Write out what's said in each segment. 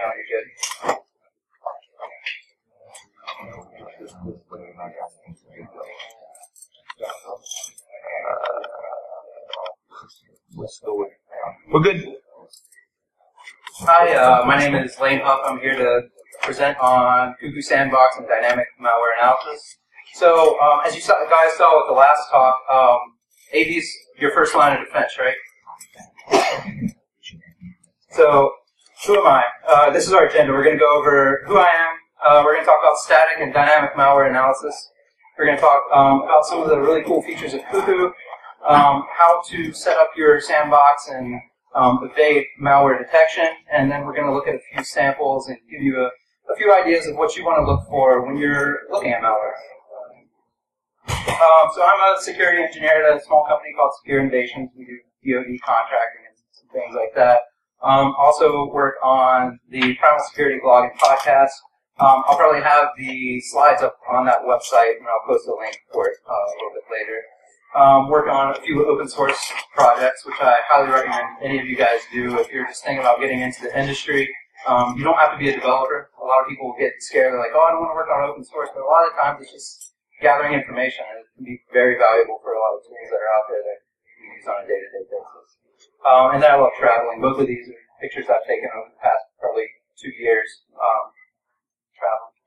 know you're good. We're good. Hi, my name is Lane Huff. I'm here to present on Cuckoo Sandbox and dynamic malware analysis. So, as you guys saw with the last talk, AV's your first line of defense, right? So, who am I? This is our agenda. We're going to go over who I am. We're going to talk about static and dynamic malware analysis. We're going to talk about some of the really cool features of Cuckoo, how to set up your sandbox and evade malware detection, and then we're going to look at a few samples and give you a few ideas of what you want to look for when you're looking at malware. So I'm a security engineer at a small company called Secure Innovations. We do DoD contracting and some things like that. Also work on the Primal Security blog and podcast. I'll probably have the slides up on that website, and I'll post a link for it a little bit later. Work on a few open source projects, which I highly recommend any of you guys do if you're just thinking about getting into the industry. You don't have to be a developer. A lot of people get scared. They're like, oh, I don't want to work on open source. But a lot of times it's just gathering information, and it can be very valuable for a lot of tools that are out there that you use on a day-to-day basis. And then I love traveling. Both of these are pictures I've taken over the past probably 2 years traveling.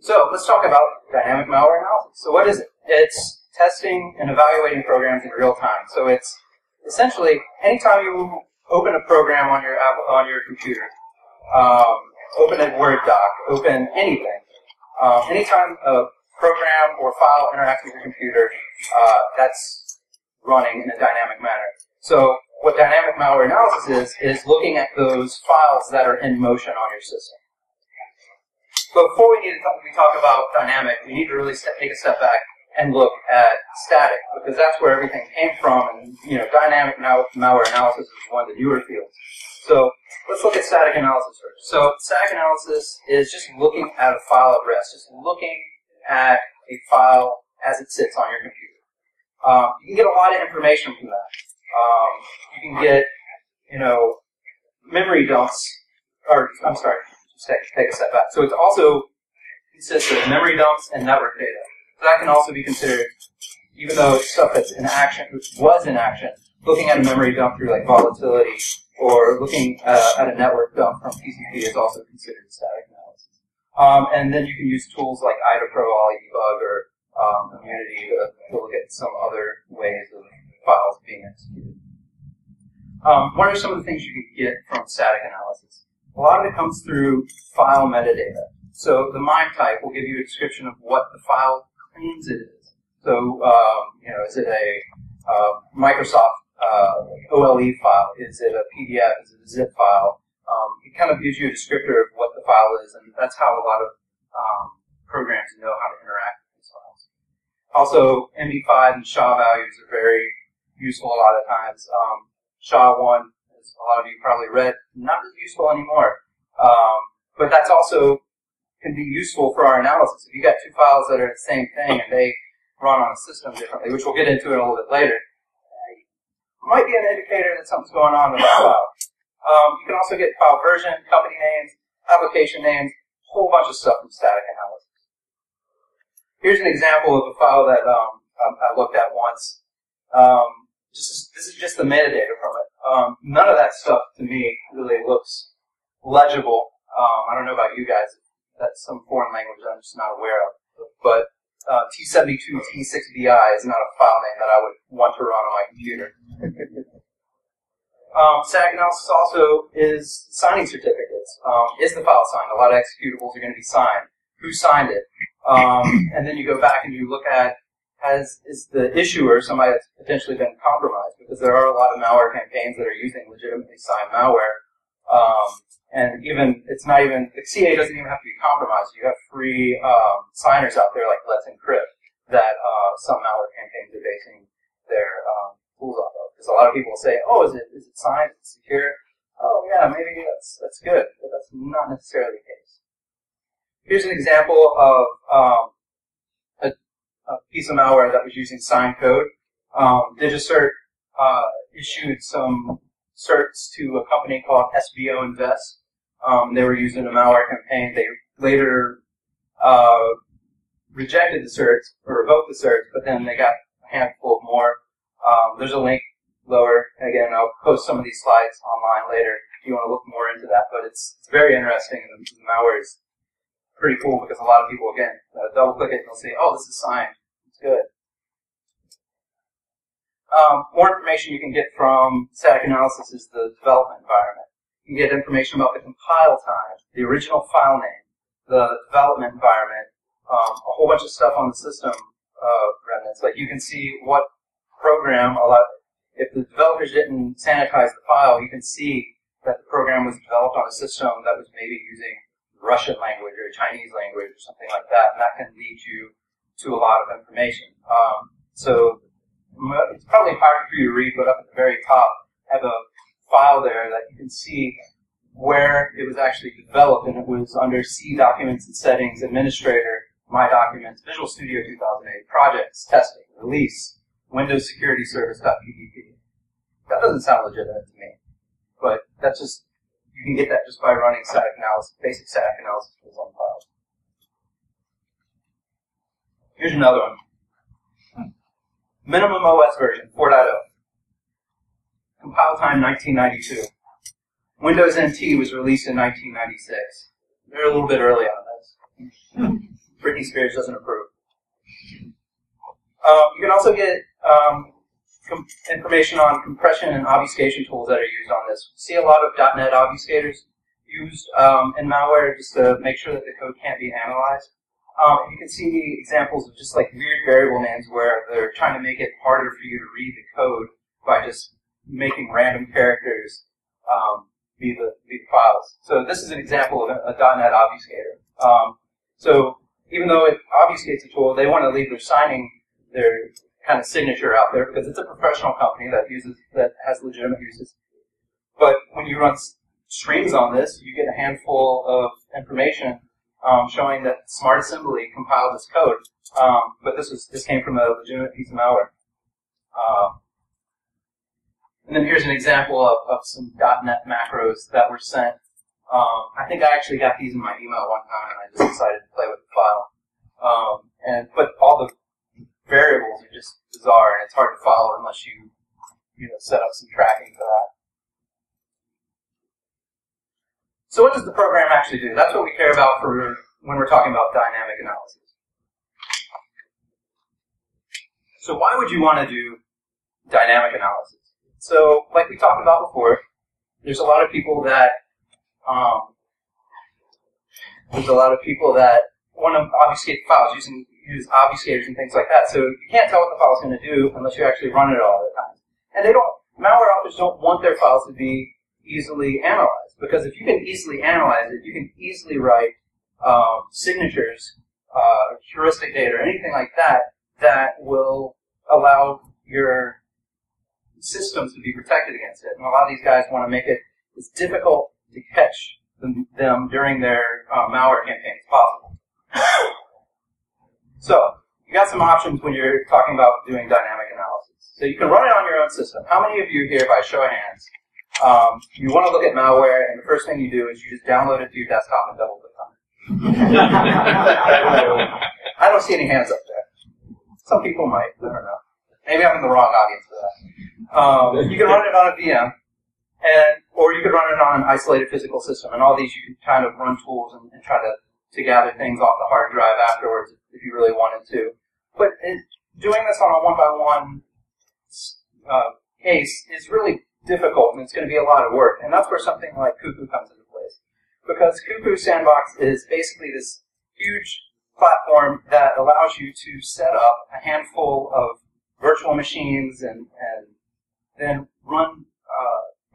So let's talk about dynamic malware analysis. So what is it? It's testing and evaluating programs in real time. So it's essentially anytime you open a program on your computer, open a Word doc, open anything, anytime a program or file interacts with your computer, that's running in a dynamic manner. So what dynamic malware analysis is looking at those files that are in motion on your system. But before we talk about dynamic, we need to really take a step back and look at static, because that's where everything came from, and dynamic malware analysis is one of the newer fields. So let's look at static analysis first. So static analysis is just looking at a file at rest, just looking at a file as it sits on your computer. You can get a lot of information from that. You can get, memory dumps, or I'm sorry, just take a step back. So it also consists of memory dumps and network data. So that can also be considered, even though it's stuff that's in action, was in action, looking at a memory dump through like volatility, or looking at a network dump from TCP is also considered static analysis. And then you can use tools like IDAPRO, OllyDebug, or Immunity to look at some other ways of files being executed. What are some of the things you can get from static analysis? A lot of it comes through file metadata. So the MIME type will give you a description of what the file claims it is. So, is it a Microsoft OLE file? Is it a PDF? Is it a zip file? It kind of gives you a descriptor of what the file is, and that's how a lot of programs know how to interact with these files. Also, MD5 and SHA values are very useful a lot of times. SHA-1, as a lot of you probably read, not as useful anymore. But that's also can be useful for our analysis. If you got two files that are the same thing and they run on a system differently, which we'll get into in a little bit later, it might be an indicator that something's going on with that file. You can also get file version, company names, application names, a whole bunch of stuff from static analysis. Here's an example of a file that I looked at once. This is just the metadata from it. None of that stuff to me really looks legible. I don't know about you guys. That's some foreign language I'm just not aware of. But T72T6BI is not a file name that I would want to run on my computer. Static analysis also is signing certificates. Is the file signed? A lot of executables are going to be signed. Who signed it? And then you go back and you look at, is the issuer somebody that's potentially been compromised? Because there are a lot of malware campaigns that are using legitimately signed malware. And even, the CA doesn't even have to be compromised. You have free signers out there like Let's Encrypt that some malware campaigns are basing their tools off of. Because a lot of people say, oh, is it signed? Is it secure? Oh, yeah, maybe that's good. But that's not necessarily the case. Here's an example of a piece of malware that was using signed code. DigiCert issued some certs to a company called SBO Invest. They were used in a malware campaign. They later rejected the certs or revoked the certs, but then they got a handful more. There's a link lower. Again, I'll post some of these slides online later if you want to look more into that. But it's very interesting, and the malware is pretty cool because a lot of people, again, double click it and they'll say, "Oh, this is signed. It's good." More information you can get from static analysis is the development environment. You can get information about the compile time, the original file name, the development environment, a whole bunch of stuff on the system remnants. Like you can see what program, if the developers didn't sanitize the file, you can see that the program was developed on a system that was maybe using Russian language or Chinese language or something like that, and that can lead you to a lot of information. So it's probably hard for you to read, but up at the very top, I have a file there that you can see where it was actually developed, and it was under C, Documents and Settings, Administrator, My Documents, Visual Studio 2008, Projects, Testing, Release, Windows Security Service.pdp. That doesn't sound legitimate to me, but that's just, you can get that just by running static analysis, basic static analysis for one file. Here's another one. Minimum OS version, 4.0. Compile time, 1992. Windows NT was released in 1996. They're a little bit early on this. Britney Spears doesn't approve. You can also get information on compression and obfuscation tools that are used on this. We see a lot of .NET obfuscators used in malware just to make sure that the code can't be analyzed. You can see examples of just like weird variable names where they're trying to make it harder for you to read the code by just making random characters be the files. So this is an example of a .NET obfuscator. So even though it obfuscates a tool, they want to leave their kind of signature out there because it's a professional company that has legitimate uses. But when you run streams on this, you get a handful of information showing that Smart Assembly compiled this code, but this came from a legitimate piece of malware. And then here's an example of some .NET macros that were sent. I think I actually got these in my email one time, and I just decided to play with the file. But all the variables are just bizarre, and it's hard to follow unless you set up some tracking for that. So what does the program actually do? That's what we care about when we're talking about dynamic analysis. So why would you want to do dynamic analysis? So, like we talked about before, there's a lot of people that want to obfuscate files, use obfuscators and things like that. So you can't tell what the file is going to do unless you actually run it all the time. And malware authors don't want their files to be easily analyzed, because if you can easily analyze it, you can easily write signatures, heuristic data, or anything like that that will allow your systems to be protected against it. And a lot of these guys want to make it as difficult to catch them during their malware campaign as possible. So, you got some options when you're talking about doing dynamic analysis. So you can run it on your own system. How many of you here, by show of hands, you want to look at malware, and the first thing you do is you just download it to your desktop and double click on it? I don't see any hands up there. Some people might. I don't know. Maybe I'm in the wrong audience for that. You can run it on a VM, or you could run it on an isolated physical system. And all these you can kind of run tools and try to gather things off the hard drive afterwards if you really wanted to. But doing this on a one-by-one case is really difficult, and it's going to be a lot of work. And that's where something like Cuckoo comes into place. Because Cuckoo Sandbox is basically this huge platform that allows you to set up a handful of virtual machines and then run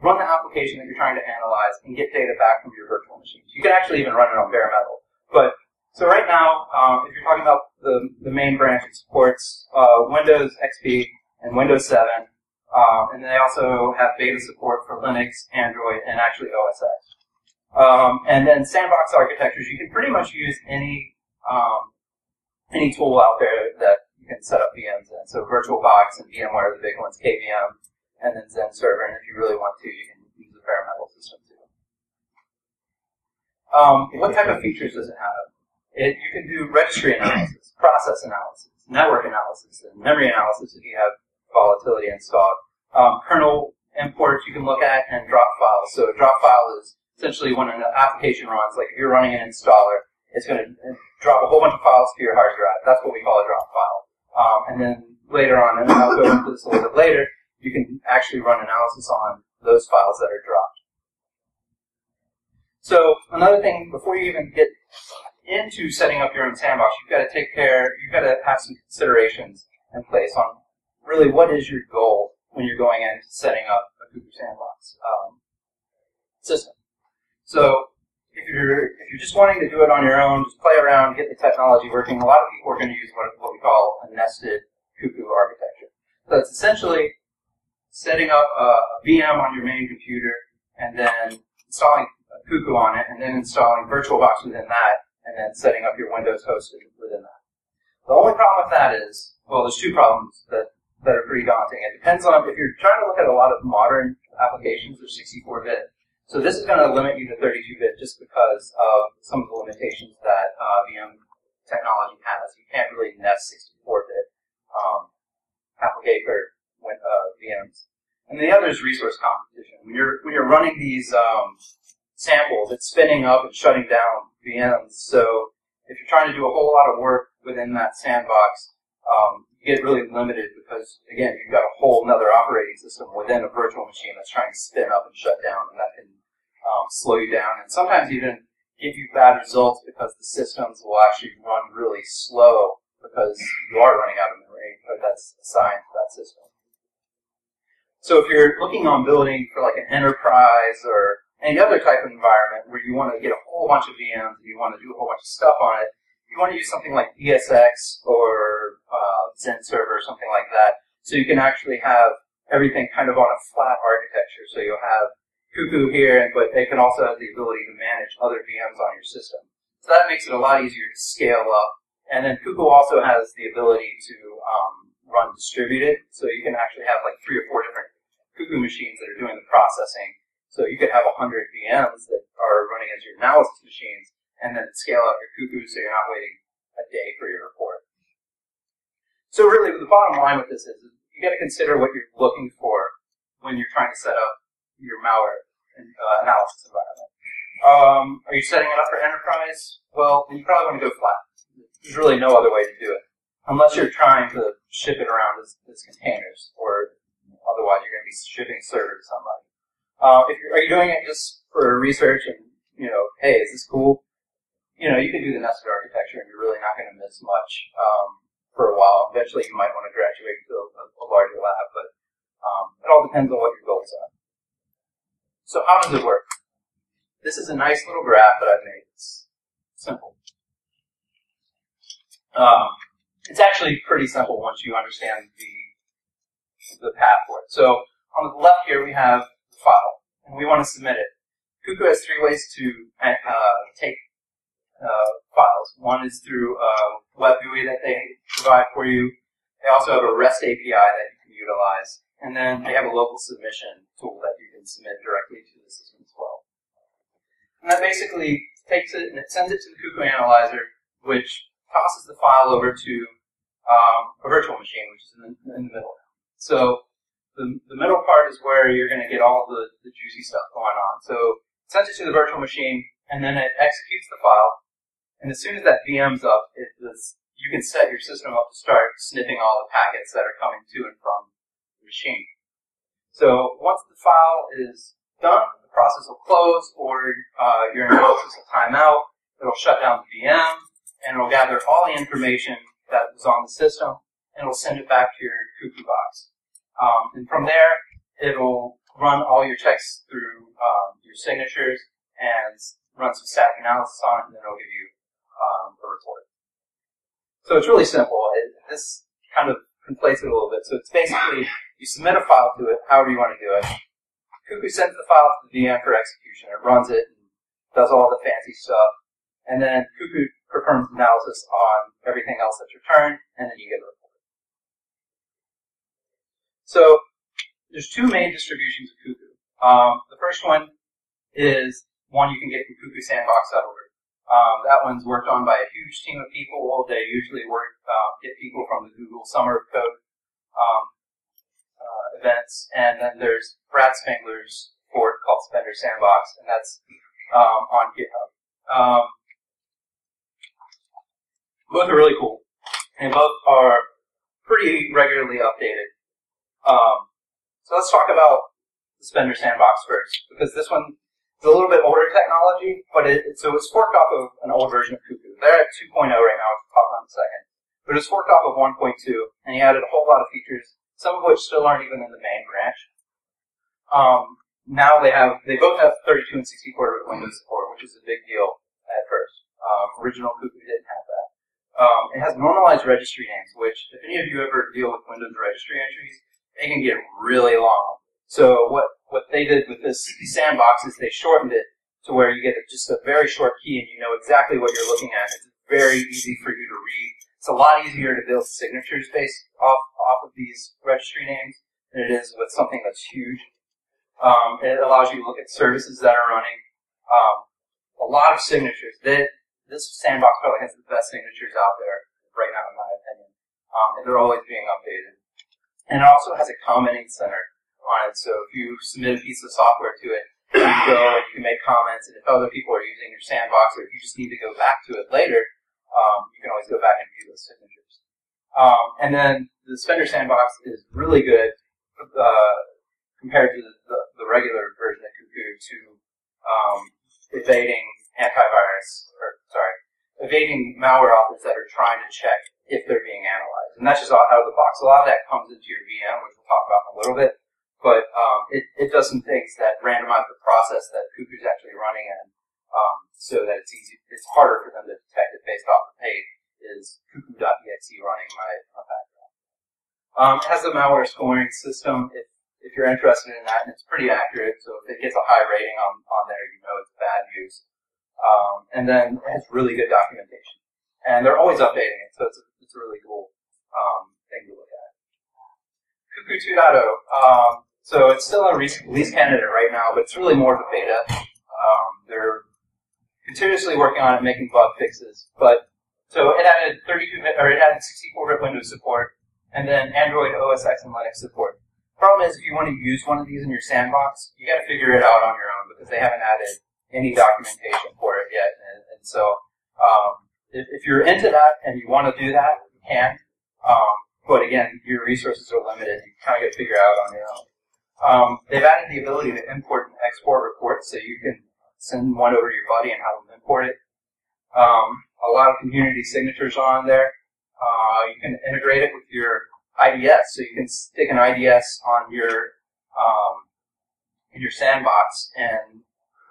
the application that you're trying to analyze and get data back from your virtual machines. You can actually even run it on bare metal. But so right now, if you're talking about the main branch, it supports Windows XP and Windows 7, and they also have beta support for Linux, Android, and actually OS X. And then sandbox architectures, you can pretty much use any tool out there that you can set up VMs in. So VirtualBox and VMware are the big ones, KVM, and then Zen Server. And if you really want to, you can use a bare metal system too. What type of features does it have? You can do registry analysis, process analysis, network analysis, and memory analysis if you have volatility installed. Kernel imports you can look at, and drop files. So a drop file is essentially when an application runs, like if you're running an installer, it's going to drop a whole bunch of files to your hard drive. That's what we call a drop file. And then later on, and I'll go into this a little bit later, you can actually run analysis on those files that are dropped. So another thing, before you even get into setting up your own sandbox, you've got to have some considerations in place on really what is your goal when you're going into setting up a Cuckoo Sandbox system. So if you're just wanting to do it on your own, just play around, get the technology working, a lot of people are going to use what we call a nested Cuckoo architecture. So it's essentially setting up a VM on your main computer and then installing Cuckoo on it, and then installing VirtualBox within that, and then setting up your Windows hosted within that. The only problem with that is, well, there's two problems that are pretty daunting. It depends on, if you're trying to look at a lot of modern applications, they're 64-bit. So this is going to limit you to 32-bit just because of some of the limitations that VM technology has. You can't really nest 64-bit application VMs. And the other is resource competition. When you're running these samples, it's spinning up and shutting down VMs. So if you're trying to do a whole lot of work within that sandbox, you get really limited because, again, you've got a whole other operating system within a virtual machine that's trying to spin up and shut down, and that can slow you down and sometimes even give you bad results because the systems will actually run really slow because you are running out of memory that's assigned to that system. So if you're looking on building for like an enterprise or any other type of environment where you want to get a whole bunch of VMs and you want to do a whole bunch of stuff on it, you want to use something like BSX or Zen Server or something like that, so you can actually have everything kind of on a flat architecture. So you'll have Cuckoo here, but they can also have the ability to manage other VMs on your system. So that makes it a lot easier to scale up. And then Cuckoo also has the ability to run distributed, so you can actually have like 3 or 4 different Cuckoo machines that are doing the processing. So you could have 100 VMs that are running as your analysis machines, and then scale out your Cuckoo so you're not waiting a day for your report. So really, the bottom line with this is you got to consider what you're looking for when you're trying to set up your malware analysis environment. Are you setting it up for enterprise? Well, then you probably want to go flat. There's really no other way to do it, unless you're trying to ship it around as containers, or otherwise you're going to be shipping a server to somebody. Are you doing it just for research and, hey, is this cool? You can do the nested architecture and you're really not going to miss much for a while. Eventually you might want to graduate to a larger lab, but it all depends on what your goals are. So how does it work? This is a nice little graph that I've made. It's simple. It's actually pretty simple once you understand the path for it. So on the left here we have the file, and we want to submit it. Cuckoo has 3 ways to take files. One is through a web GUI that they provide for you. They also have a REST API that you can utilize. And then they have a local submission tool that you can submit directly to the system as well. And that basically takes it and it sends it to the Cuckoo Analyzer, which tosses the file over to a virtual machine, which is in the middle. So the middle part is where you're going to get all the juicy stuff going on. So it sends it to the virtual machine, and then it executes the file. And as soon as that VM's up, you can set your system up to start sniffing all the packets that are coming to and from the machine. So once the file is done, the process will close, or your analysis will time out. It'll shut down the VM, and it'll gather all the information that was on the system, and it'll send it back to your Cuckoo box. And from there, it'll run all your checks through your signatures and run some static analysis on it, and then it'll give you a report. So it's really simple. This kind of conflates it a little bit. So it's basically, you submit a file to it, however you want to do it. Cuckoo sends the file to the VM for execution. It runs it and does all the fancy stuff. And then Cuckoo performs analysis on everything else that's returned, and then you get a report. So there's 2 main distributions of Cuckoo. The first one is one you can get from CuckooSandbox.org. That one's worked on by a huge team of people. They usually get people from the Google Summer of Code events, and then there's Brad Spangler's fork called Spender Sandbox, and that's on GitHub. Both are really cool, and both are pretty regularly updated. So let's talk about the Spender Sandbox first, because this one is a little bit older technology, but so it's forked off of an old version of Cuckoo. They're at 2.0 right now, which we'll talk about in a second. But it's forked off of 1.2, and he added a whole lot of features, some of which still aren't even in the main branch. Now they both have 32 and 64-bit Windows support, which is a big deal at first. Original Cuckoo didn't have that. It has normalized registry names, which, if any of you ever deal with Windows registry entries, they can get really long. So what they did with this sandbox is they shortened it to where you get just a very short key and you know exactly what you're looking at. It's very easy for you to read. It's a lot easier to build signatures based off of these registry names than it is with something that's huge. It allows you to look at services that are running. A lot of signatures. This sandbox probably has the best signatures out there right now, in my opinion. And they're always being updated. And it also has a commenting center on it. So if you submit a piece of software to it, you can go and you can make comments. And if other people are using your sandbox, or if you just need to go back to it later, you can always go back and view those signatures. And then the Spender Sandbox is really good compared to the regular version of Cuckoo to evading evading malware authors that are trying to check if they're being analyzed. And that's just out of the box. A lot of that comes into your VM, which we'll talk about in a little bit. But it does some things that randomize the process that Cuckoo's actually running in, so that it's harder for them to detect it based off the page. Is Cuckoo.EXE running my background. It has a malware scoring system if you're interested in that, and it's pretty accurate. So if it gets a high rating on there, you know it's bad news. And then it has really good documentation. And they're always updating it, so it's a really cool thing to look at. Cuckoo 2.0. So it's still a release candidate right now, but it's really more of a beta. They're continuously working on it, making bug fixes. So it added 64-bit Windows support, and then Android, OS X, and Linux support. Problem is, if you want to use one of these in your sandbox, you got to figure it out on your own because they haven't added any documentation for it yet. And so, if you're into that and you want to do that, you can. But again, your resources are limited. You kind of got to figure it out on your own. They've added the ability to import and export reports, so you can send one over to your buddy and have them import it. A lot of community signatures on there. You can integrate it with your IDS, so you can stick an IDS on your in your sandbox and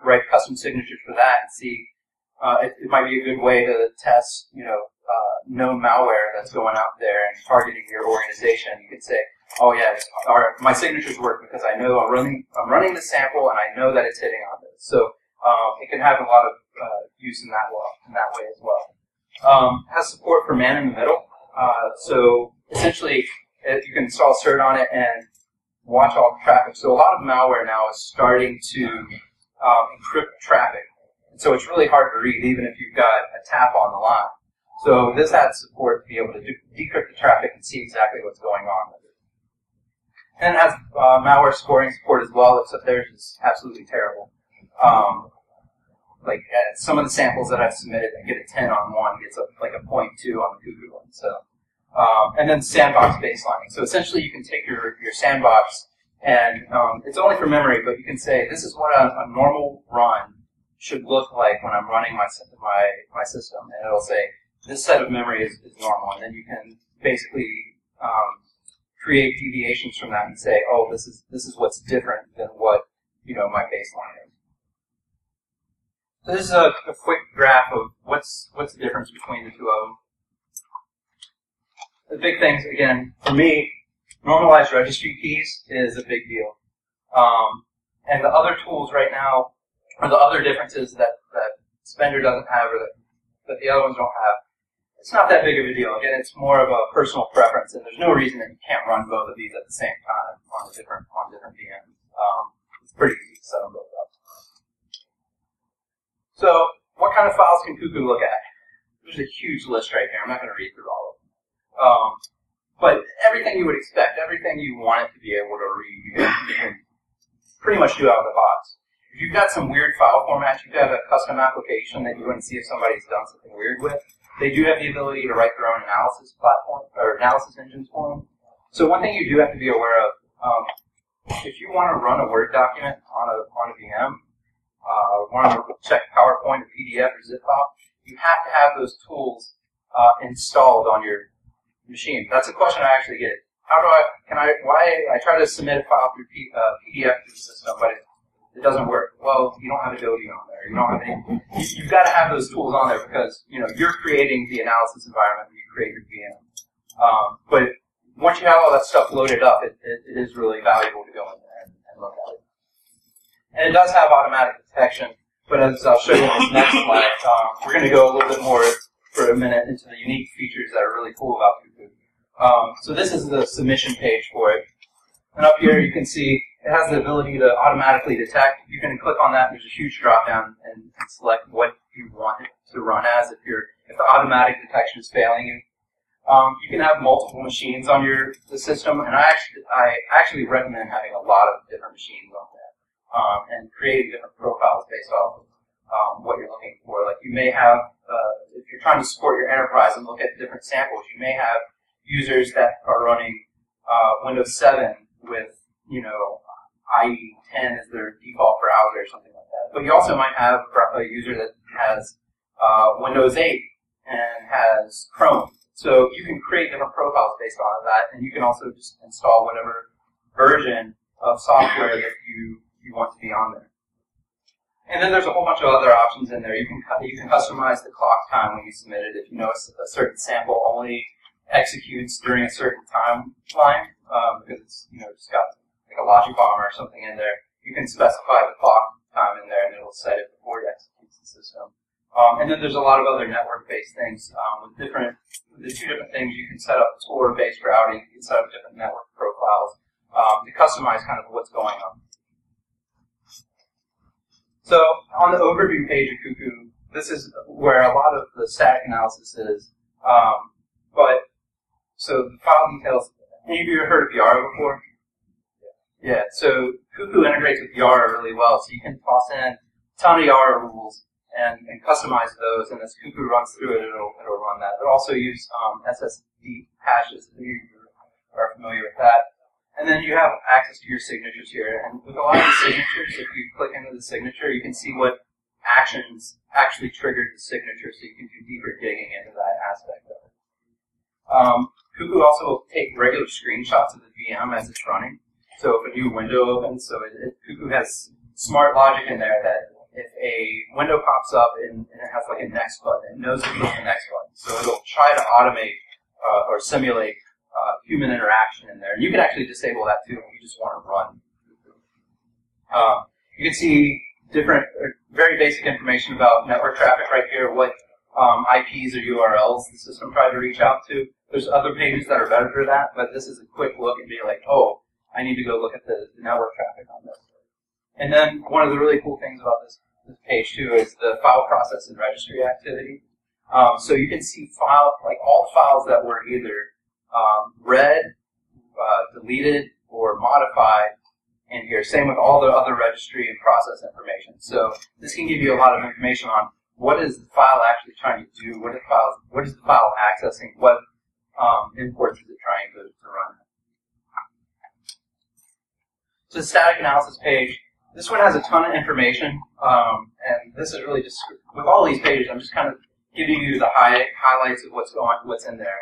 write custom signatures for that and see. It might be a good way to test, known malware that's going out there and targeting your organization. You could say, oh yeah, my signatures work because I know I'm running the sample and I know that it's hitting on this. So it can have a lot of use in that way as well. Has support for man in the middle. So essentially, you can install CERT on it and watch all the traffic. So a lot of malware now is starting to encrypt traffic. And so it's really hard to read even if you've got a tap on the line. So this has support to be able to decrypt the traffic and see exactly what's going on with it. And it has malware scoring support as well, except theirs is absolutely terrible. Some of the samples that I've submitted, I get a 10 on one, gets like a 0.2 on the Cuckoo one. So, and then sandbox baselining. So essentially, you can take your sandbox, and it's only for memory, but you can say this is what a normal run should look like when I'm running my system, and it'll say this set of memory is normal, and then you can basically create deviations from that and say, oh, this is what's different than what my baseline is. So this is a quick graph of what's the difference between the two of them. The big things, again, for me, normalized registry keys is a big deal. And the other tools right now, or the other differences that Spender doesn't have or that the other ones don't have, it's not that big of a deal. Again, it's more of a personal preference, and there's no reason that you can't run both of these at the same time on different VMs. It's pretty easy to set them both up. So what kind of files can Cuckoo look at? There's a huge list right here. I'm not going to read through all of them. But everything you would expect, everything you want it to be able to read, you can pretty much do out of the box. If you've got some weird file formats, you've got a custom application that you want to see if somebody's done something weird with, they do have the ability to write their own analysis platform, or analysis engines for them. So one thing you do have to be aware of, if you want to run a Word document on a VM, want to check PowerPoint or PDF or zip file, you have to have those tools installed on your machine. That's a question I actually get. I try to submit a file through PDF to the system, but it doesn't work. Well, you don't have Adobe on there. You don't have any. You've got to have those tools on there because you're creating the analysis environment when you create your VM. But once you have all that stuff loaded up, it is really valuable to go in there and look at it. And it does have automatic detection, but as I'll show you in this next slide, we're going to go a little bit more for a minute into the unique features that are really cool about Cuckoo. So this is the submission page for it. And up here you can see it has the ability to automatically detect. You can click on that, and there's a huge drop down and select what you want it to run as if the automatic detection is failing you. You can have multiple machines on the system, and I actually recommend having a lot of different machines on there and creating different profiles based off of what you're looking for. Like you may have, if you're trying to support your enterprise and look at different samples, you may have users that are running Windows 7 with, IE 10 as their default browser or something like that. But you also might have a user that has Windows 8 and has Chrome. So you can create different profiles based on that, and you can also just install whatever version of software that you want to be on there. And then there's a whole bunch of other options in there. You can customize the clock time when you submit it. If you know a certain sample only executes during a certain timeline, because it's just got like a logic bomb or something in there, you can specify the clock time in there, and it'll set it before it executes the system. And then there's a lot of other network-based things. With the two different things, you can set up Tor-based routing, you can set up different network profiles to customize kind of what's going on. So on the overview page of Cuckoo, this is where a lot of the static analysis is. So the file details, any of you have heard of Yara before? Yeah, so Cuckoo integrates with Yara really well, so you can toss in a ton of Yara rules and customize those, and as Cuckoo runs through it, it'll run that. It'll also use SSD hashes, if you are familiar with that. And then you have access to your signatures here, and with a lot of the signatures, if you click into the signature, you can see what actions actually triggered the signature, so you can do deeper digging into that aspect of it. Cuckoo also will take regular screenshots of the VM as it's running. So if a new window opens, Cuckoo has smart logic in there that if a window pops up and it has like a next button, it knows to click the next button. So it'll try to automate or simulate human interaction in there. And you can actually disable that too if you just want to run. You can see different, very basic information about network traffic right here, what IPs or URLs the system tried to reach out to. There's other pages that are better for that, but this is a quick look and be like, oh, I need to go look at the network traffic on this. And then one of the really cool things about this page too is the file process and registry activity. So you can see all the files that were either read, deleted, or modified in here. Same with all the other registry and process information. So this can give you a lot of information on what is the file actually trying to do, what is the file accessing, what imports is it trying to run. So the static analysis page, this one has a ton of information, and this is really just, with all these pages, I'm just kind of giving you the highlights of what's in there.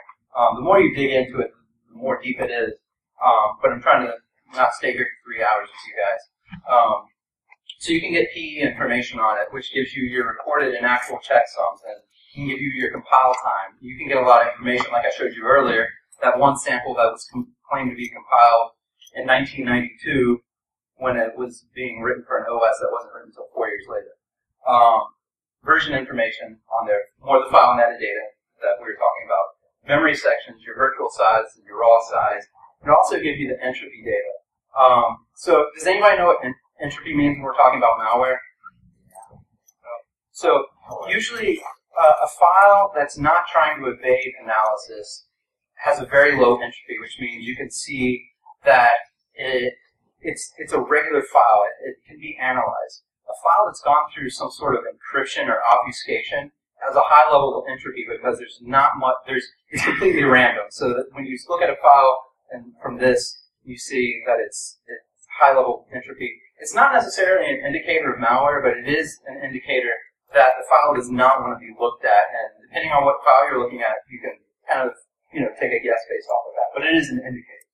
The more you dig into it, the more deep it is, but I'm trying to not stay here for 3 hours with you guys. So you can get PE information on it, which gives you your recorded and actual checksums, and can give you your compile time. You can get a lot of information, like I showed you earlier, that one sample that was claimed to be compiled in 1992 when it was being written for an OS that wasn't written until 4 years later. Version information on there, more the file metadata that we were talking about. Memory sections, your virtual size, and your raw size. It also gives you the entropy data. So does anybody know what entropy means when we're talking about malware? So usually a file that's not trying to evade analysis has a very low entropy, which means you can see that it's a regular file. It can be analyzed. A file that's gone through some sort of encryption or obfuscation has a high level of entropy because there's not much. It's completely random. So that when you look at a file and from this, you see that it's high level entropy. It's not necessarily an indicator of malware, but it is an indicator that the file does not want to be looked at. And depending on what file you're looking at, you can kind of take a guess based off of that. But it is an indicator.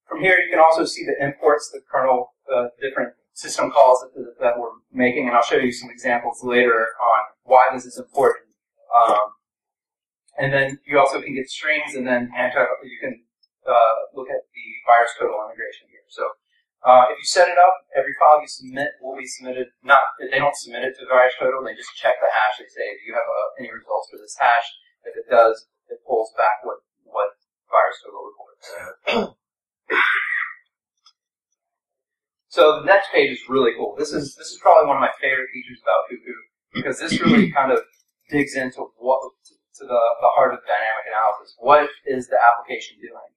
From here, you can also see the imports, the kernel, different system calls that we're making, and I'll show you some examples later on why this is important. And then you also can get strings, and then you can look at the virus total integration here. So if you set it up, every file you submit will be submitted. They don't submit it to virus total; they just check the hash. They say, "Do you have any results for this hash?" If it does, it pulls back what virus total reports. So the next page is really cool. This is probably one of my favorite features about Cuckoo because this really kind of digs into the heart of dynamic analysis. What is the application doing?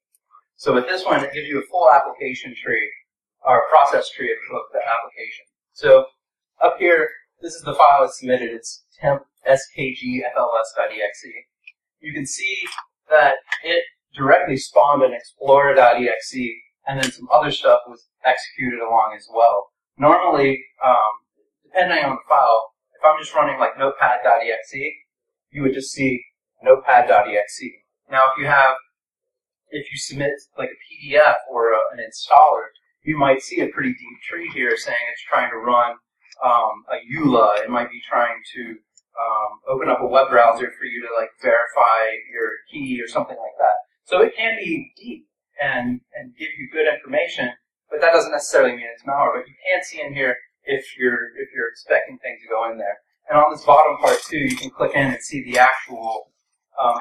So with this one, it gives you a full application tree or process tree of the application. So up here, this is the file that's submitted. It's temp skgfls.exe. You can see that it directly spawned an Explorer.exe, and then some other stuff was executed along as well. Normally, depending on the file, if I'm just running like Notepad.exe, you would just see Notepad.exe. Now, if you submit like a PDF or an installer, you might see a pretty deep tree here saying it's trying to run a EULA. It might be trying to open up a web browser for you to like verify your key or something like that. So it can be deep and give you good information, but that doesn't necessarily mean it's malware. But you can see in here if you're expecting things to go in there. And on this bottom part too, you can click in and see the actual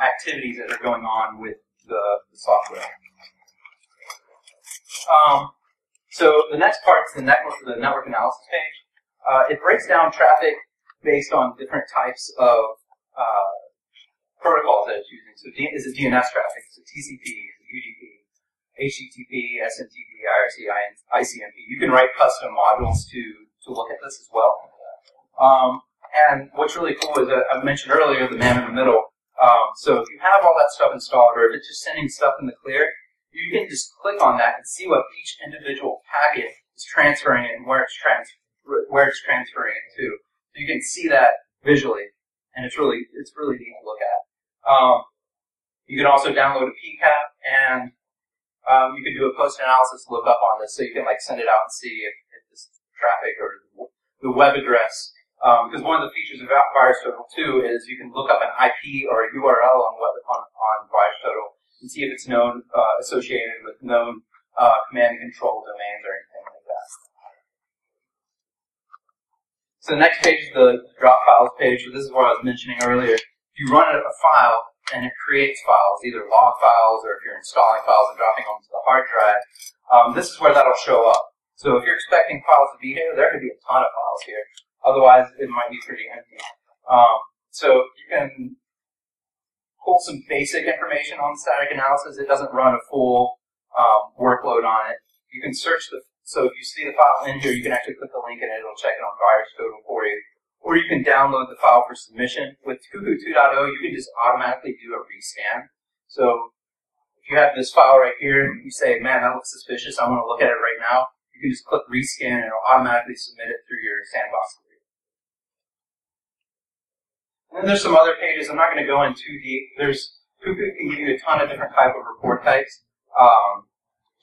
activities that are going on with the software. So the next part is the network analysis page. It breaks down traffic based on different types of protocols that it's using. So is it DNS traffic? Is it TCP? Is it UDP? HTTP, SMTP, IRC, ICMP. You can write custom modules to look at this as well. And what's really cool is that I mentioned earlier the man in the middle. So if you have all that stuff installed, or if it's just sending stuff in the clear, you can just click on that and see what each individual packet is transferring and where it's transferring it to. So you can see that visually, and it's really neat to look at. You can also download a PCAP, and you can do a post-analysis lookup on this, so you can like send it out and see if this traffic or the web address. Because one of the features of VirusTotal too is you can look up an IP or a URL on VirusTotal and see if it's known associated with known command and control domains or anything like that. So the next page is the drop files page. So this is what I was mentioning earlier. If you run a file and it creates files, either log files or if you're installing files and dropping them to the hard drive, this is where that'll show up. So if you're expecting files to be here, there could be a ton of files here. Otherwise, it might be pretty empty. So you can pull some basic information on static analysis. It doesn't run a full workload on it. You can search so if you see the file in here, you can actually click the link and it'll check it on VirusTotal for you. Or you can download the file for submission. With Cuckoo 2.0, you can just automatically do a rescan. So if you have this file right here, you say, man, that looks suspicious, I want to look at it right now, you can just click rescan and it'll automatically submit it through your Sandbox. And then there's some other pages. I'm not going to go in too deep. Cuckoo can give you a ton of different type of report types.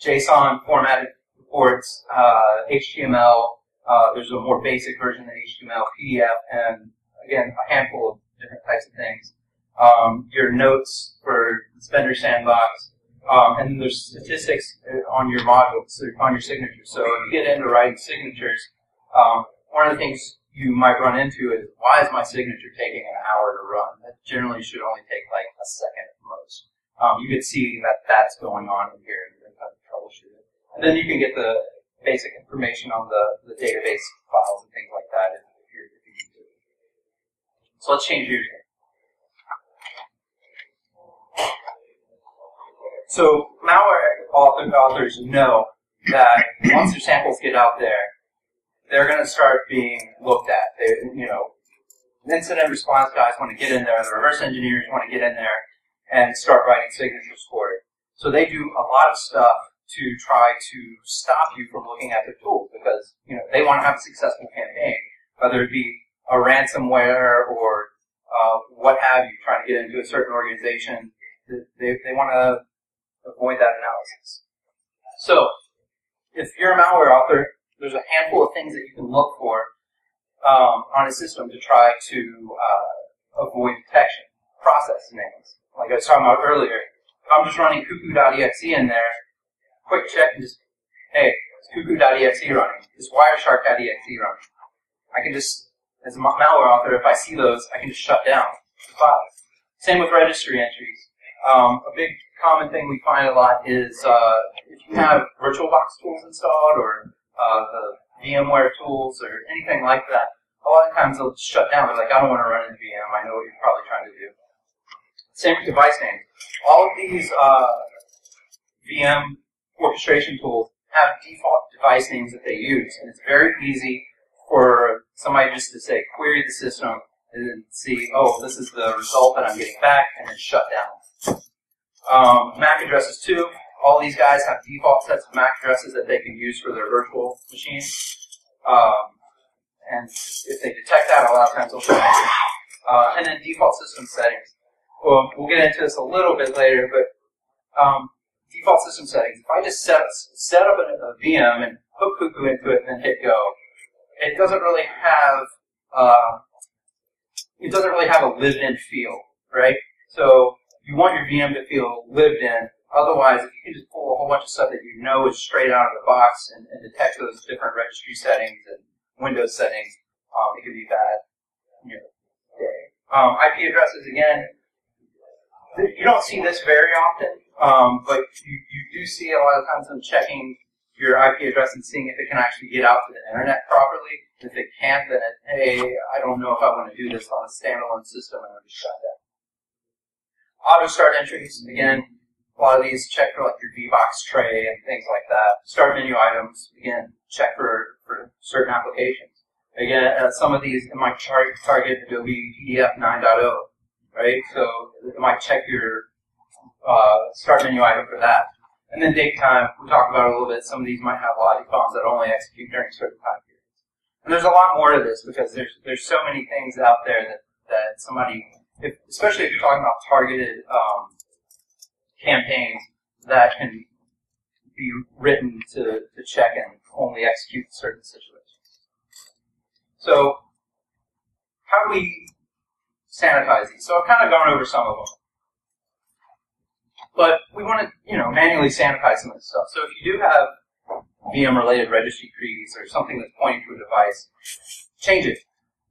JSON formatted reports, HTML. There's a more basic version of HTML, PDF, and again, a handful of different types of things. Your notes for Spender Sandbox, and then there's statistics on your modules, on your signatures. So if you get into writing signatures, one of the things you might run into is, why is my signature taking an hour to run? That generally should only take like a second at most. You can see that that's going on in here and you can kind of troubleshoot it. And then you can get the basic information on the database files and things like that if you need to. So let's change gears here. So malware authors know that once their samples get out there, they're going to start being looked at. They, incident response guys want to get in there, the reverse engineers want to get in there and start writing signatures for it. So they do a lot of stuff to try to stop you from looking at their tools because, they want to have a successful campaign, whether it be a ransomware or what have you, trying to get into a certain organization. They want to avoid that analysis. So, if you're a malware author, there's a handful of things that you can look for on a system to try to avoid detection. Process names. Like I was talking about earlier, if I'm just running Cuckoo.exe in there, quick check and just, hey, is Cuckoo.exe running? Is Wireshark.exe running? I can just, as a malware author, if I see those, I can just shut down the file. Same with registry entries. A big common thing we find a lot is if you have VirtualBox tools installed or the VMware tools or anything like that, a lot of times they'll just shut down. They're like, I don't want to run in VM. I know what you're probably trying to do. Same with device names. All of these VM orchestration tools have default device names that they use, and it's very easy for somebody just to say, query the system, and then see, oh, this is the result that I'm getting back, and then shut down. MAC addresses too. All these guys have default sets of MAC addresses that they can use for their virtual machine. And if they detect that, a lot of times they'll shut down. And then default system settings. Well, we'll get into this a little bit later, but default system settings. If I just set up a VM and hook Cuckoo into it and then hit go, it doesn't really have a lived-in feel, right? So you want your VM to feel lived in. Otherwise, if you can just pull a whole bunch of stuff that you know is straight out of the box and detect those different registry settings and Windows settings, it can be bad. IP addresses, again, you don't see this very often, but you do see a lot of times them checking your IP address and seeing if it can actually get out to the internet properly. If it can't, then hey, I don't know if I want to do this on a standalone system, and I'll just shut down. Auto start entries, again, a lot of these check for like your VBox tray and things like that. Start menu items, again, check for certain applications. Again, some of these, it might target Adobe PDF 9.0, right? So it might check your start menu item for that. And then date time, we talked about it a little bit. Some of these might have logic bombs that only execute during certain time periods. And there's a lot more to this because there's so many things out there that somebody, especially if you're talking about targeted campaigns that can be written to check and only execute certain situations. So, how do we sanitize these? So I've kind of gone over some of them. But we want to, manually sanitize some of this stuff. So if you do have VM-related registry keys or something that's pointing to a device, change it.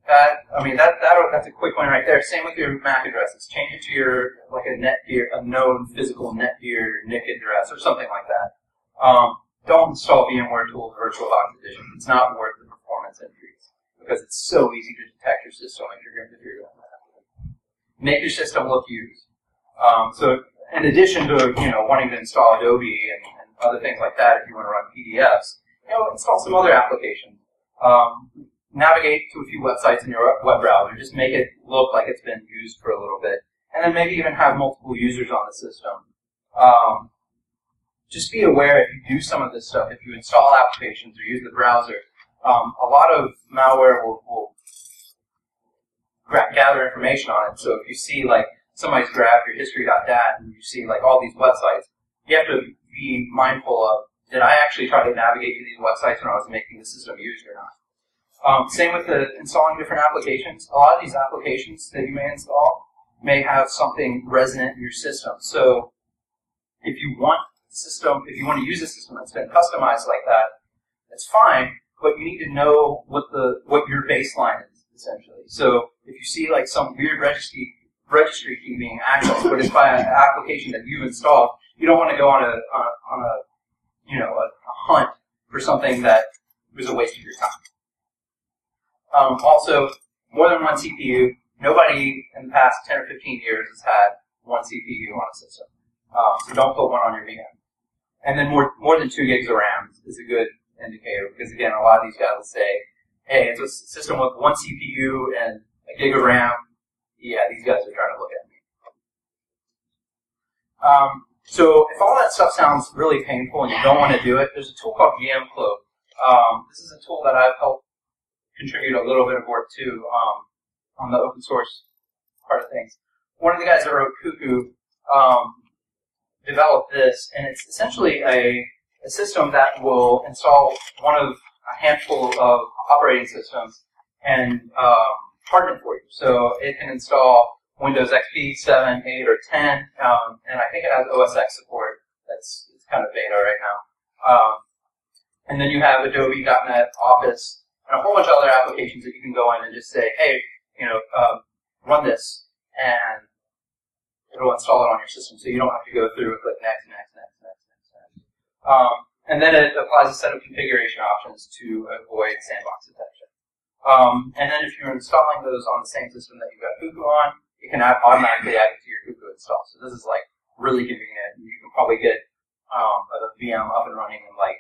That's a quick one right there. Same with your MAC addresses. Change it to your, like a known physical Netgear NIC address or something like that. Don't install VMware Tools VirtualBox Edition. It's not worth the performance increase because it's so easy to detect your system if you're doing that. Make your system look used. So in addition to, wanting to install Adobe and other things like that, if you want to run PDFs, install some other applications. Navigate to a few websites in your web browser. Just make it look like it's been used for a little bit. And then maybe even have multiple users on the system. Just be aware if you do some of this stuff, if you install applications or use the browser, a lot of malware will gather information on it. So if you see, like, somebody's grabbed your history.dat and you see, like, all these websites, you have to be mindful of, did I actually try to navigate to these websites when I was making the system used or not? Same with installing different applications. A lot of these applications that you may install may have something resonant in your system. So if you want to use a system that's been customized like that, it's fine, but you need to know what your baseline is, essentially. So if you see like some weird registry key being accessed, but it's by an application that you've installed, you don't want to go on a hunt for something that was a waste of your time. Also, more than one CPU nobody in the past 10 or 15 years has had one CPU on a system. So don't put one on your VM. And then more than 2 gigs of RAM is a good indicator, because again, a lot of these guys will say, hey, it's a system with one CPU and a gig of RAM. Yeah, these guys are trying to look at me. So if all that stuff sounds really painful and you don't want to do it, there's a tool called VM Cloak. This is a tool that I've helped contribute a little bit of work to on the open source part of things. One of the guys that wrote Cuckoo developed this, and it's essentially a system that will install one of a handful of operating systems and harden it for you. So it can install Windows XP 7, 8, or 10, and I think it has OS X support. It's kind of beta right now. And then you have Adobe.NET Office and a whole bunch of other applications that you can go in and just say, hey, run this, and it'll install it on your system, so you don't have to go through and click next. And then it applies a set of configuration options to avoid sandbox detection. And then if you're installing those on the same system that you've got Cuckoo on, it can automatically add it to your Cuckoo install. So this is like really convenient. You can probably get a VM up and running in like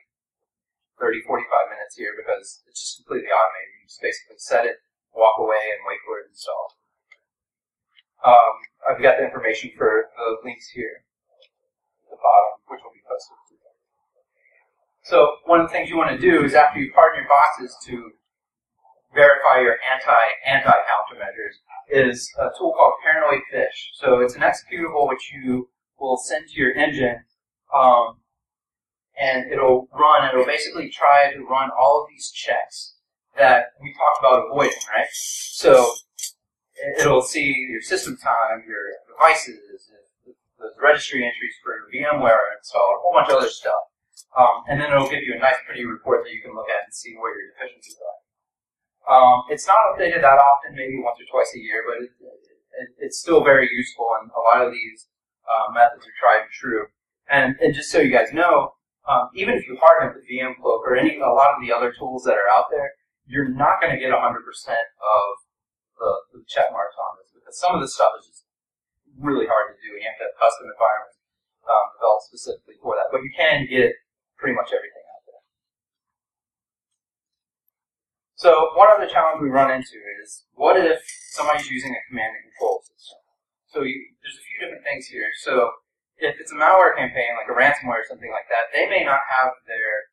30, 45 minutes here, because it's just completely automated. You just basically set it, walk away, and wait for it to install. I've got the information for the links here at the bottom, which will be posted. So one of the things you want to do is, after you harden your boxes to verify your anti-countermeasures, is a tool called Paranoid Fish. So it's an executable which you will send to your engine, and it'll basically try to run all of these checks that we talked about avoiding, right? So it'll see your system time, your devices, the registry entries for your VMware install, a whole bunch of other stuff. And then it'll give you a nice, pretty report that you can look at and see where your deficiencies are. It's not updated that often, maybe once or twice a year, but it's still very useful, and a lot of these methods are tried and true. And just so you guys know, even if you harden the VM Cloak or a lot of the other tools that are out there, you're not going to get 100% of the check marks on this, because some of this stuff is just really hard to do. You have to have custom environments developed specifically for that, but you can get pretty much everything out there. So one other challenge we run into is, what if somebody's using a command and control system? So there's a few different things here. So if it's a malware campaign, like a ransomware or something like that, they may not have their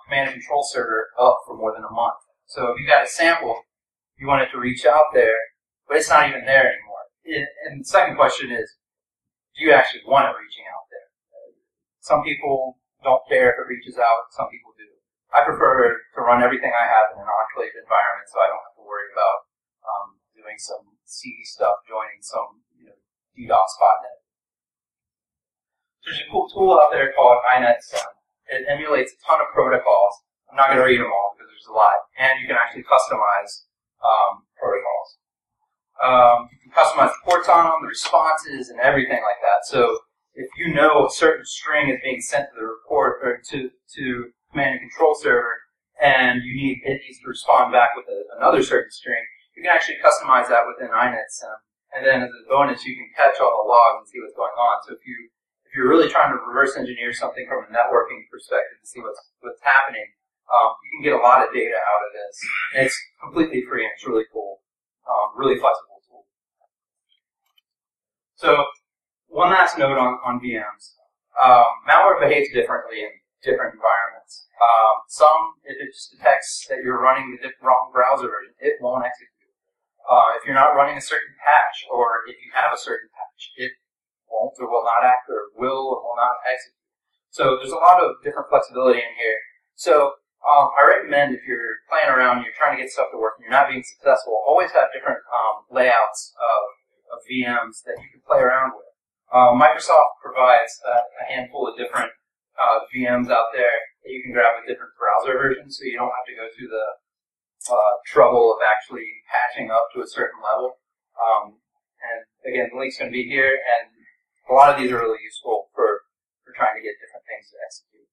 command and control server up for more than a month. So if you've got a sample, you want it to reach out there, but it's not even there anymore. And the second question is, do you actually want it reaching out there? Some people don't care if it reaches out. Some people do. I prefer to run everything I have in an enclave environment, so I don't have to worry about doing some CD stuff, joining some DDoS botnet. There's a cool tool out there called INetSim. It emulates a ton of protocols. I'm not going to read them all because there's a lot, and you can actually customize protocols. You can customize the ports on them, the responses, and everything like that. So if you know a certain string is being sent to the report or to command and control server, and it needs to respond back with another certain string, you can actually customize that within INetSim. And then as a bonus, you can catch all the logs and see what's going on. So if you're really trying to reverse engineer something from a networking perspective to see what's happening, you can get a lot of data out of this. And it's completely free, and it's really cool, really flexible tool. So one last note on VMs. Malware behaves differently in different environments. Some, if it just detects that you're running the wrong browser version, it won't execute. If you're not running a certain patch, or if you have a certain patch, it won't or will not act, or will or will not execute. So there's a lot of different flexibility in here. So I recommend, if you're playing around, you're trying to get stuff to work, and you're not being successful, always have different layouts of VMs that you can play around with. Microsoft provides a handful of different VMs out there that you can grab with different browser versions, so you don't have to go through the trouble of actually patching up to a certain level. And again, the link's going to be here, and a lot of these are really useful for trying to get different things to execute.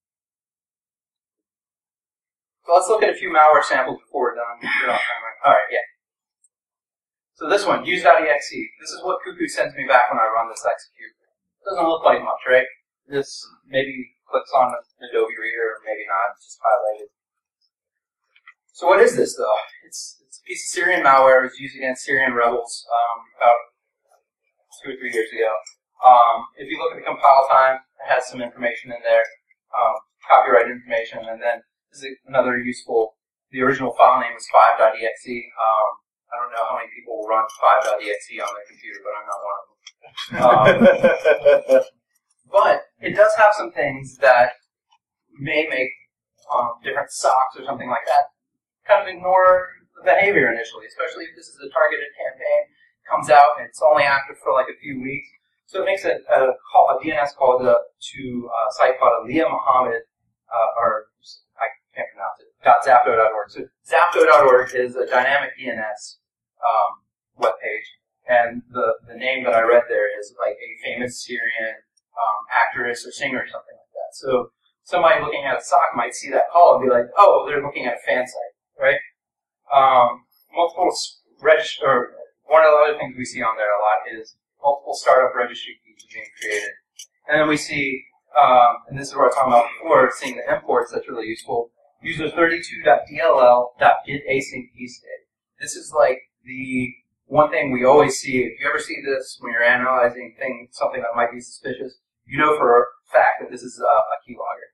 So let's look at a few malware samples before we're done. All right, yeah. So this one, use.exe. This is what Cuckoo sends me back when I run this execute. Doesn't look like much, right? This maybe clicks on an Adobe Reader, or maybe not. It's just highlighted. So what is this, though? It's a piece of Syrian malware. It was used against Syrian rebels about 2 or 3 years ago. If you look at the compile time, it has some information in there, copyright information, and then this is another useful. The original file name was 5.exe. I don't know how many people run 5.exe on their computer, but I'm not one of them. But it does have some things that may make different socks or something like that kind of ignore the behavior initially, especially if this is a targeted campaign, comes out and it's only active for like a few weeks. So it makes a DNS call to a site called Aliyah Muhammad, or I can't pronounce it, .zapdo.org. So zapdo.org is a dynamic DNS webpage, and the name that I read there is like a famous Syrian actress or singer or something like that. So somebody looking at a sock might see that call and be like, oh, they're looking at a fan site, right? Multiple register. One of the other things we see on there a lot is multiple startup registry keys being created. And then we see, and this is what I was talking about before, seeing the imports, that's really useful. User32.dll.getAsync keystate. This is like the one thing we always see. If you ever see this when you're analyzing something that might be suspicious, you know for a fact that this is a keylogger.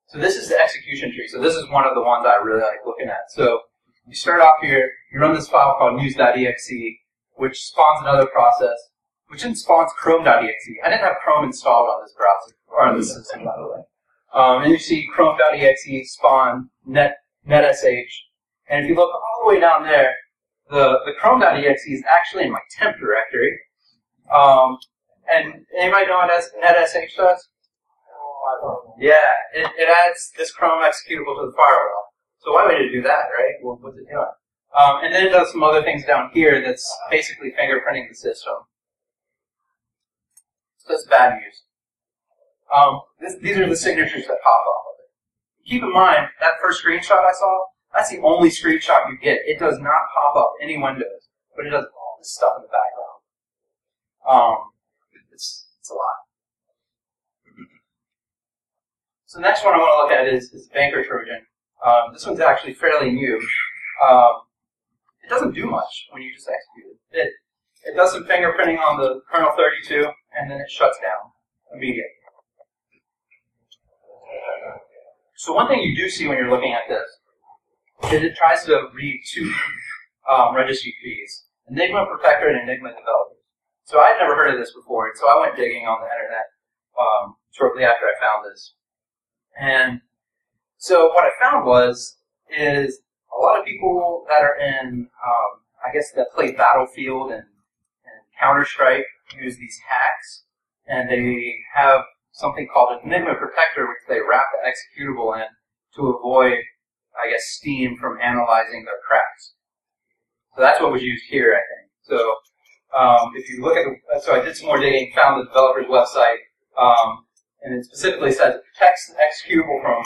So this is the execution tree. So this is one of the ones I really like looking at. So you start off here, you run this file called use.exe, which spawns another process, which then spawns chrome.exe. I didn't have Chrome installed on this browser, or on this system, by the way. And you see chrome.exe spawn netsh. And if you look all the way down there, the chrome.exe is actually in my temp directory. And anybody know what netsh does? Yeah, it adds this Chrome executable to the firewall. So why would it do that, right? Well, what's it doing? And then it does some other things down here that's basically fingerprinting the system. So that's bad news. These are the signatures that pop off of it. Keep in mind, that first screenshot I saw, that's the only screenshot you get. It does not pop up any windows, but it does all this stuff in the background. It's a lot. So the next one I want to look at is Banker Trojan. This one's actually fairly new. It doesn't do much when you just execute it. It does some fingerprinting on the kernel 32, and then it shuts down immediately. So one thing you do see when you're looking at this is it tries to read two registry keys, Enigma Protector and Enigma Developer. So I had never heard of this before, and so I went digging on the internet shortly after I found this. And so what I found is a lot of people that are in, I guess that play Battlefield and Counter-Strike use these hacks, and they have something called Enigma Protector, which they wrap the executable in to avoid, I guess, Steam from analyzing their cracks. So that's what was used here, I think. So if you look at so I did some more digging, found the developer's website, and it specifically says it protects the executable from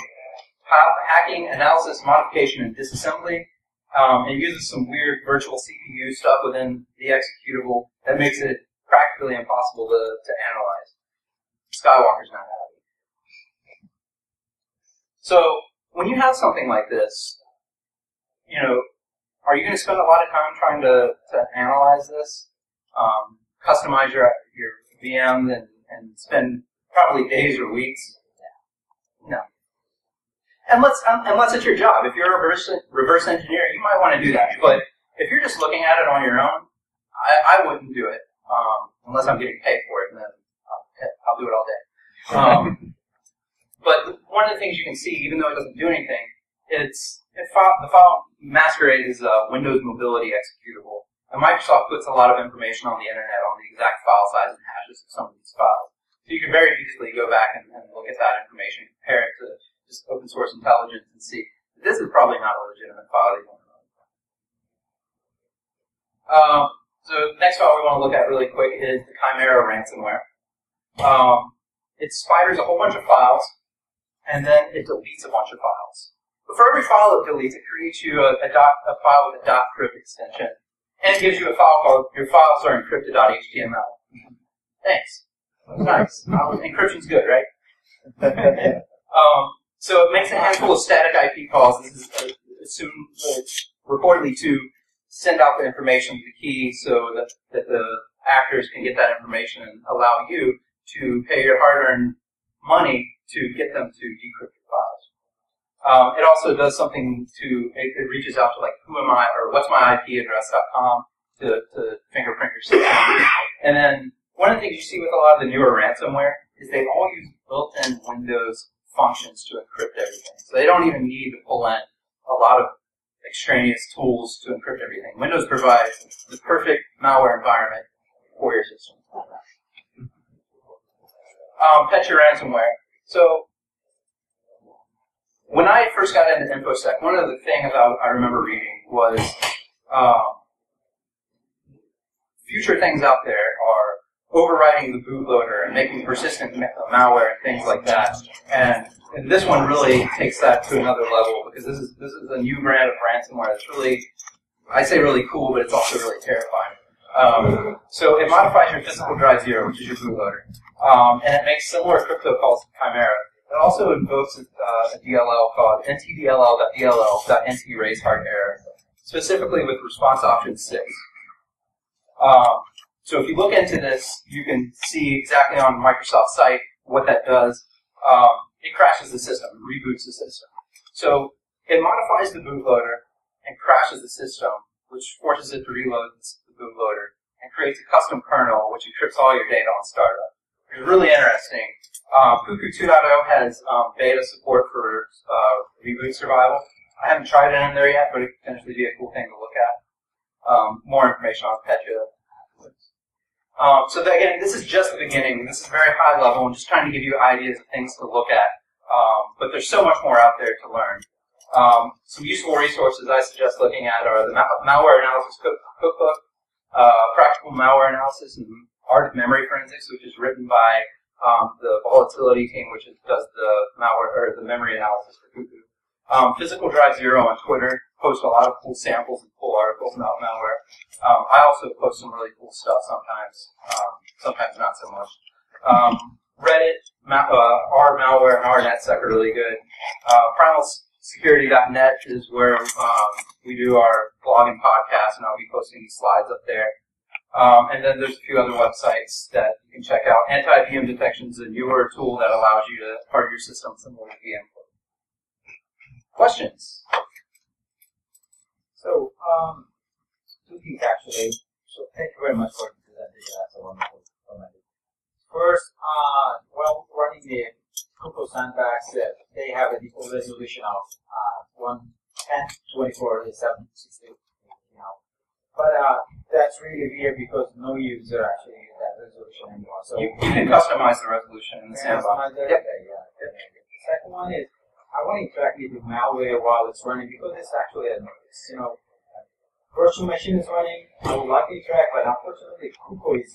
hacking, analysis, modification, and disassembly. It uses some weird virtual CPU stuff within the executable that makes it practically impossible to analyze. Skywalker's not happy. So when you have something like this, you know, are you going to spend a lot of time trying to analyze this, customize your VM, and spend probably days or weeks? No. Unless it's your job. If you're a reverse engineer, you might want to do that. But if you're just looking at it on your own, I wouldn't do it unless I'm getting paid for it, and then I'll do it all day. But one of the things you can see, even though it doesn't do anything, the file masquerade is a Windows mobility executable. And Microsoft puts a lot of information on the internet on the exact file size and hashes of some of these files. So you can very easily go back and look at that information, compare it to just open source intelligence, and see this is probably not a legitimate file you want to run. So the next file we want to look at really quick is the Chimera ransomware. It spiders a whole bunch of files, and then it deletes a bunch of files. But for every file it deletes, it creates you a file with a .crypt extension, and it gives you a file called your files are encrypted.html. Thanks. Nice. Encryption's good, right? So it makes a handful of static IP calls. This is reportedly to send out the information to the key so that the actors can get that information and allow you to pay your hard-earned money to get them to decrypt your files. It also does something it reaches out to like who am I or what's my IP address.com to fingerprint your system. And then one of the things you see with a lot of the newer ransomware is they all use built-in Windows functions to encrypt everything. So they don't even need to pull in a lot of extraneous tools to encrypt everything. Windows provides the perfect malware environment for your system. Petya ransomware. So when I first got into InfoSec, one of the things I remember reading was future things out there are overriding the bootloader and making persistent malware and things like that. And this one really takes that to another level because this is a new brand of ransomware that's really, I say really cool, but it's also really terrifying. So it modifies your physical drive 0, which is your bootloader, and it makes similar crypto calls to Chimera. It also invokes a DLL called ntdll.dll.nt-raise-hard-error, specifically with response option 6. So if you look into this, you can see exactly on Microsoft's site what that does. It crashes the system, reboots the system. So it modifies the bootloader and crashes the system, which forces it to reload the bootloader and creates a custom kernel which encrypts all your data on startup. It's really interesting. Cuckoo 2.0 has beta support for reboot survival. I haven't tried it in there yet, but it could potentially be a cool thing to look at. More information on Petya. So that, again, this is just the beginning. This is very high level. I'm just trying to give you ideas of things to look at. But there's so much more out there to learn. Some useful resources I suggest looking at are the Malware Analysis Cookbook, Practical Malware Analysis, and Art of Memory Forensics, which is written by the Volatility team, which does the malware or the memory analysis for Cuckoo. Physical Drive 0 on Twitter posts a lot of cool samples and cool articles about malware. I also post some really cool stuff sometimes, sometimes not so much. Reddit, R Malware, and R NetSec are really good. PrimalSecurity.net is where we do our blog and podcast, and I'll be posting these slides up there. And then there's a few other websites that you can check out. Anti-VM detection is a newer tool that allows you to target your system similar to VM. Questions? So, two things actually. So, thank you very much for the presentation. That's a wonderful comment. First, well, running the Cuckoo Sandbox, they have a default resolution of 110/24/760. But that's really weird because no user actually uses that resolution anymore. So you can customize the resolution in the Sandbox. Yep. The second one is I want to interact with the malware while it's running because it's actually a virtual machine is running. I would like to interact, but unfortunately, Cuckoo is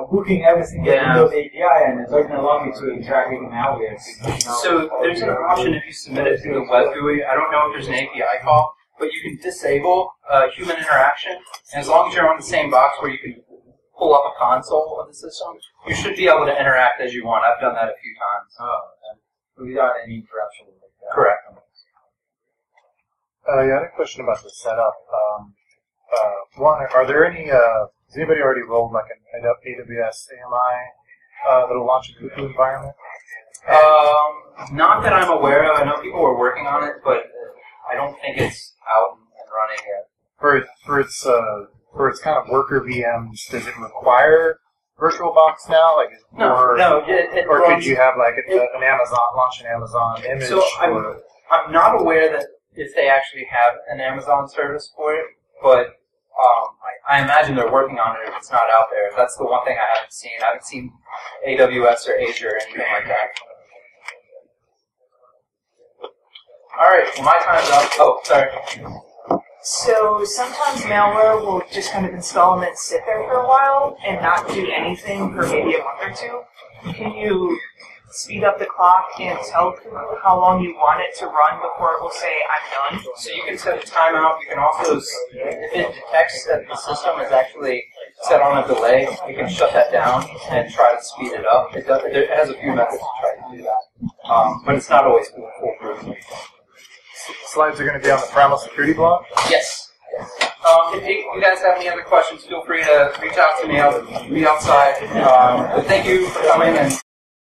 booking every single Windows API and it doesn't allow me to interact with the malware. So there's an option if you submit it to the web GUI. I don't know if there's an API call, but you can disable human interaction, and as long as you're on the same box where you can pull up a console of the system, you should be able to interact as you want. I've done that a few times. Without any interruption. Correct. I had a question about the setup. One, are there any, has anybody already rolled like an AWS AMI that'll launch a Cuckoo environment? Not that I'm aware of. I know people were working on it, but I don't think it's out and running yet. For its kind of worker VMs, does it require VirtualBox now? Like, no. Or could you have like an Amazon launch an Amazon image? So I'm not aware that if they actually have an Amazon service for it, but I imagine they're working on it if it's not out there. That's the one thing I haven't seen. I haven't seen AWS or Azure or anything like that. All right, well, my time's up. Oh, sorry. So sometimes malware will just kind of install and then sit there for a while and not do anything for maybe a month or two. Can you speed up the clock and tell how long you want it to run before it will say, I'm done? So you can set a timeout. You can also, if it detects that the system is actually set on a delay, you can shut that down and try to speed it up. It has a few methods to try to do that, but it's not always foolproof. Slides are going to be on the Primal Security blog? Yes. If you guys have any other questions, feel free to reach out to me. I'll be outside. But thank you for coming and